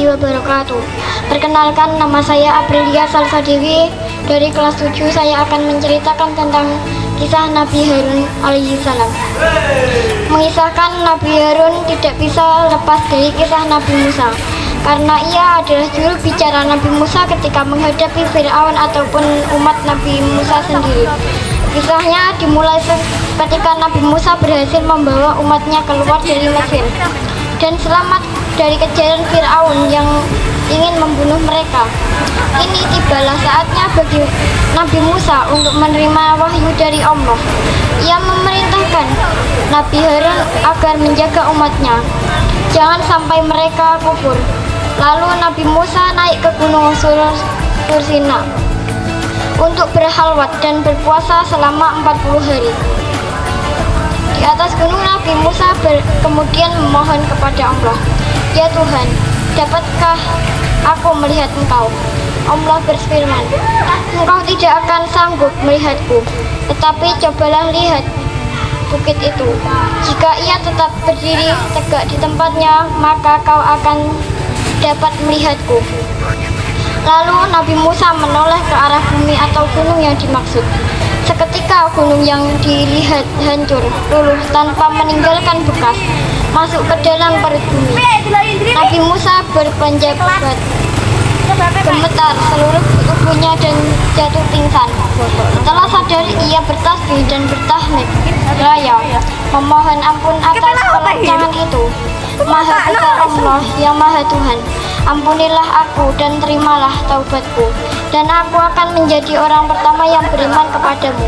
warahmatullahi wabarakatuh. Perkenalkan, nama saya Aprilia Salsadewi. Dari kelas 7 saya akan menceritakan tentang kisah Nabi Harun alaihissalam. Mengisahkan Nabi Harun tidak bisa lepas dari kisah Nabi Musa, karena ia adalah juru bicara Nabi Musa ketika menghadapi Fir'aun ataupun umat Nabi Musa sendiri. Kisahnya dimulai ketika Nabi Musa berhasil membawa umatnya keluar dari Mesir dan selamat dari kejaran Fir'aun yang ingin membunuh mereka. Kini tibalah saatnya bagi Nabi Musa untuk menerima wahyu dari Allah. Ia memerintahkan Nabi Harun agar menjaga umatnya, jangan sampai mereka kufur. Lalu Nabi Musa naik ke gunung Tursina untuk berhalwat dan berpuasa selama 40 hari. Di atas gunung Nabi Musa kemudian memohon kepada Allah, "Ya Tuhan, dapatkah aku melihat Engkau?" Allah berfirman, "Engkau tidak akan sanggup melihatku, tetapi cobalah lihat bukit itu. Jika ia tetap berdiri tegak di tempatnya, maka kau akan dapat melihatku." Lalu Nabi Musa menoleh ke arah bumi atau gunung yang dimaksud. Seketika gunung yang dilihat hancur, luluh tanpa meninggalkan bekas, masuk ke dalam perut bumi. Nabi Musa berpenjabat, gemetar seluruh tubuhnya dan jatuh pingsan. Setelah sadar, ia bertasbih dan bertahmid raya, memohon ampun atas pelancangan itu. Maha besar Allah yang Maha Tuhan, ampunilah aku dan terimalah taubatku, dan aku akan menjadi orang pertama yang beriman kepadamu.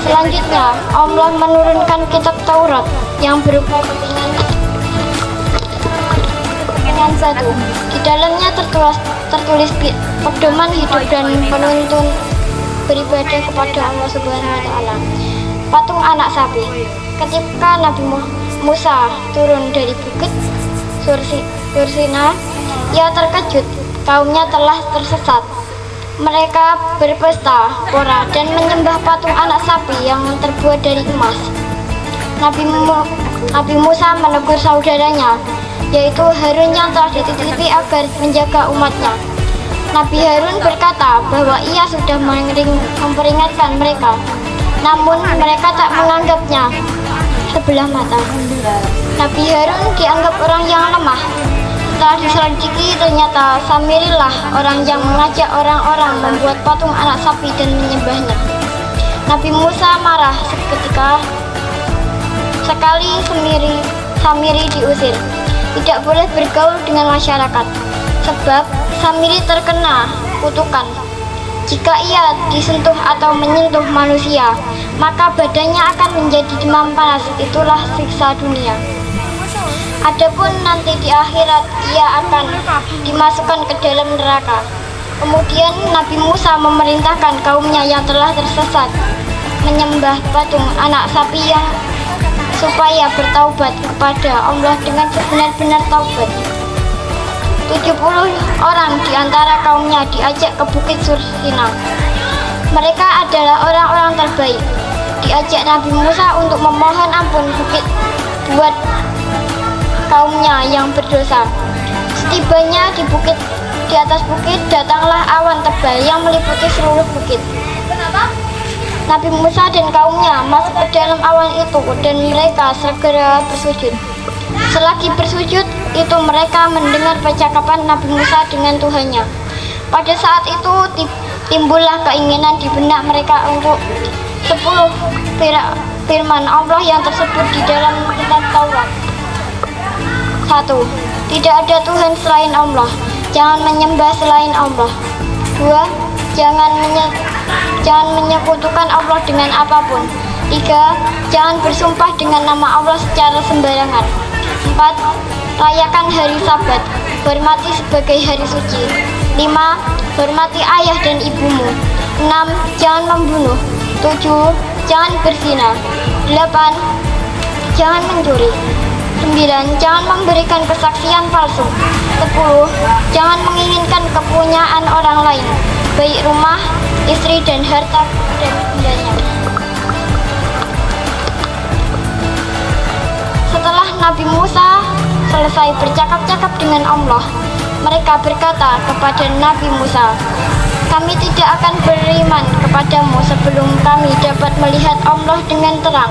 Selanjutnya, Allah menurunkan kitab Taurat yang berupa kepingan 1. Di dalamnya tertulis pedoman hidup dan penuntun beribadah kepada Allah Subhanahu wa Ta'ala. Patung anak sapi. Ketika Nabi Musa turun dari bukit Tursina, ia terkejut, kaumnya telah tersesat. Mereka berpesta pora dan menyembah patung anak sapi yang terbuat dari emas. Nabi Musa menegur saudaranya, yaitu Harun yang telah dititipi agar menjaga umatnya. Nabi Harun berkata bahwa ia sudah memperingatkan mereka, namun mereka tak menganggapnya sebelah mata. Nabi Harun dianggap orang yang lemah. Setelah diselidiki, ternyata Samirilah orang yang mengajak orang-orang membuat patung anak sapi dan menyembahnya. Nabi Musa marah seketika sekali Samiri diusir. Tidak boleh bergaul dengan masyarakat, sebab Samiri terkena kutukan. Jika ia disentuh atau menyentuh manusia, maka badannya akan menjadi demam panas. Itulah siksa dunia. Adapun nanti di akhirat, ia akan dimasukkan ke dalam neraka. Kemudian Nabi Musa memerintahkan kaumnya yang telah tersesat menyembah patung anak sapi supaya bertaubat kepada Allah dengan sebenar-benar taubat. 70 orang di antara kaumnya diajak ke Bukit Tursina. Mereka adalah orang-orang terbaik. Diajak Nabi Musa untuk memohon ampun bukit buat kaumnya yang berdosa. Setibanya di atas bukit, datanglah awan tebal yang meliputi seluruh bukit. Nabi Musa dan kaumnya masuk ke dalam awan itu dan mereka segera bersujud. Selagi bersujud itu, mereka mendengar percakapan Nabi Musa dengan Tuhannya. Pada saat itu timbullah keinginan di benak mereka untuk 10 firman Allah yang tersebut di dalam kitab Taurat. 1. Tidak ada Tuhan selain Allah. Jangan menyembah selain Allah. 2. Jangan menyekutukan Allah dengan apapun. 3. Jangan bersumpah dengan nama Allah secara sembarangan. 4. Rayakan hari Sabat, hormati sebagai hari suci. 5. Hormati ayah dan ibumu. 6. Jangan membunuh. 7. Jangan berzina. 8. Jangan mencuri. 9. Jangan memberikan kesaksian palsu. 10. Jangan menginginkan kepunyaan orang lain, baik rumah, istri, dan harta dan bendanya. Setelah Nabi Musa selesai bercakap-cakap dengan Allah, Mereka berkata kepada Nabi Musa, "Kami tidak akan beriman kepadamu sebelum kami dapat melihat Allah dengan terang."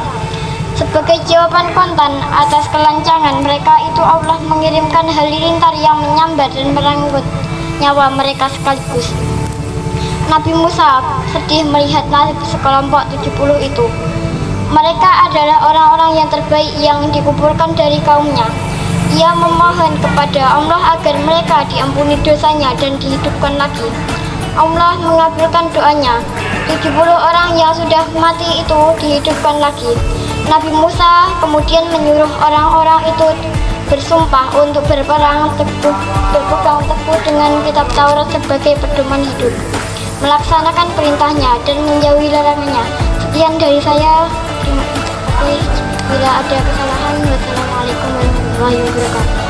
Sebagai jawaban kontan atas kelancangan mereka itu, Allah mengirimkan halilintar yang menyambar dan merenggut nyawa mereka sekaligus. Nabi Musa sedih melihat nasib sekelompok 70 itu. Mereka adalah orang-orang yang terbaik yang dikumpulkan dari kaumnya. Ia memohon kepada Allah agar mereka diampuni dosanya dan dihidupkan lagi. Allah mengabulkan doanya. 70 orang yang sudah mati itu dihidupkan lagi. Nabi Musa kemudian menyuruh orang-orang itu bersumpah untuk berperang berpegang teguh dengan kitab Taurat sebagai pedoman hidup, melaksanakan perintahnya dan menjauhi larangannya. Sekian dari saya. Terima kasih. Bila ada kesalahan, wassalamualaikum warahmatullahi wabarakatuh.